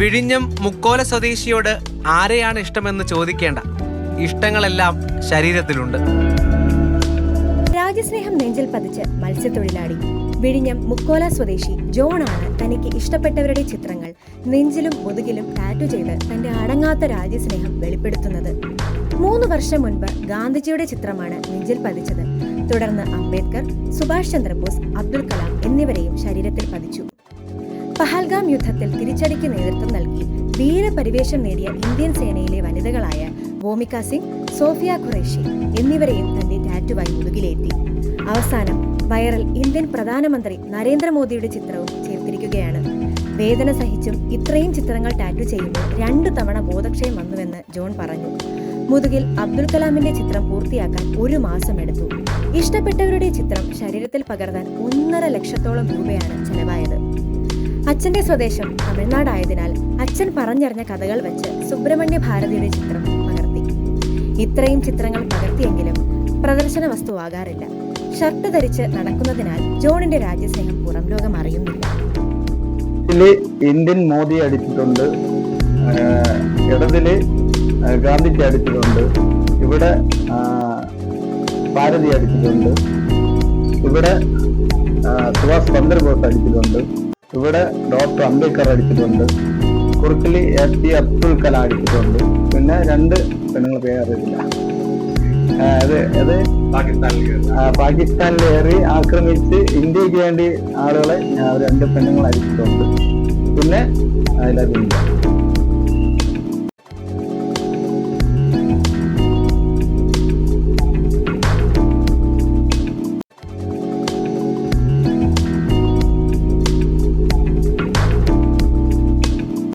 വിഴിഞ്ഞം മുക്കോല സ്വദേശിയോട് ആരെയാണ് ഇഷ്ടമെന്ന് ചോദിക്കേണ്ട, ഇഷ്ടങ്ങളെല്ലാം ശരീരത്തിലുണ്ട്. രാജ്യസ്നേഹം നെഞ്ചിൽ പതിച്ച് മത്സ്യത്തൊഴിലാളി വിഴിഞ്ഞം മുക്കോല സ്വദേശി ജോണാണ് തനിക്ക് ഇഷ്ടപ്പെട്ടവരുടെ ചിത്രങ്ങൾ നെഞ്ചിലും മുതുകിലും ടാറ്റു ചെയ്ത് തന്റെ അടങ്ങാത്ത രാജ്യസ്നേഹം വെളിപ്പെടുത്തുന്നത്. 3 വർഷം മുൻപ് ഗാന്ധിജിയുടെ ചിത്രമാണ് നെഞ്ചിൽ പതിച്ചത്. തുടർന്ന് അംബേദ്കർ, സുഭാഷ് ചന്ദ്രബോസ്, അബ്ദുൽ കലാം എന്നിവരെയും ശരീരത്തിൽ പതിച്ചു. പഹൽഗാം യുദ്ധത്തിൽ തിരിച്ചടിക്ക് നേതൃത്വം നൽകി ധീരപരിവേഷം നേടിയ ഇന്ത്യൻ സേനയിലെ വനിതകളായ വോമിക സിംഗ്, സോഫിയ ഖുറേഷി എന്നിവരെയും തന്റെ ടാറ്റുവായി മുതുകിലേറ്റി. അവസാനം വൈറൽ ഇന്ത്യൻ പ്രധാനമന്ത്രി നരേന്ദ്രമോദിയുടെ ചിത്രവും ചേർത്തിരിക്കുകയാണ്. വേദന സഹിച്ചും ഇത്രയും ചിത്രങ്ങൾ ടാറ്റു ചെയ്യുമ്പോൾ 2 തവണ ബോധക്ഷയം വന്നുവെന്ന് ജോൺ പറഞ്ഞു. മുതുകിൽ അബ്ദുൽ കലാമിന്റെ ചിത്രം പൂർത്തിയാക്കാൻ 1 മാസം എടുത്തു. ഇഷ്ടപ്പെട്ടവരുടെ ചിത്രം ശരീരത്തിൽ പകർത്താൻ 1.5 ലക്ഷത്തോളം രൂപയാണ് ചെലവായത്. അച്ഛന്റെ സ്വദേശം തമിഴ്നാടായതിനാൽ അച്ഛൻ പറഞ്ഞറിഞ്ഞ കഥകൾ വെച്ച് സുബ്രഹ്മണ്യ ഭാരതിയുടെ ചിത്രം പകർത്തി. ഇത്രയും ചിത്രങ്ങൾ പകർത്തിയെങ്കിലും പ്രദർശന വസ്തുവാകാറില്ല. ഷർട്ട് ധരിച്ച് നടക്കുന്നതിനാൽ ജോണിന്റെ രാജ്യസ്നേഹം പുറം ലോകം അറിയുന്നില്ല. ഇന്ത്യൻ മോദി അടിച്ചിട്ടുണ്ട്, ഇടതില് ഗാന്ധിജി അടിച്ചിട്ടുണ്ട്, ഇവിടെ ഭാരതി അടിച്ചിട്ടുണ്ട്, ഇവിടെ സുഭാഷ് ചന്ദ്രബോസ് അടിച്ചിട്ടുണ്ട്, ഇവിടെ ഡോക്ടർ അംബേദ്കർ അടിച്ചിട്ടുണ്ട്, കുറുക്കില് എ.പി. അബ്ദുൽ കലാം അടിച്ചിട്ടുണ്ട്. പിന്നെ 2 പെണ്ണുങ്ങൾ പേരറിയില്ല. അത് പാകിസ്ഥാനിലേറി ആക്രമിച്ച് ഇന്ത്യക്ക് വേണ്ടി ആളുകളെ 2 പെണ്ണുങ്ങൾ അടിച്ചിട്ടുണ്ട്. പിന്നെ അതിലത് ഇന്ത്യ.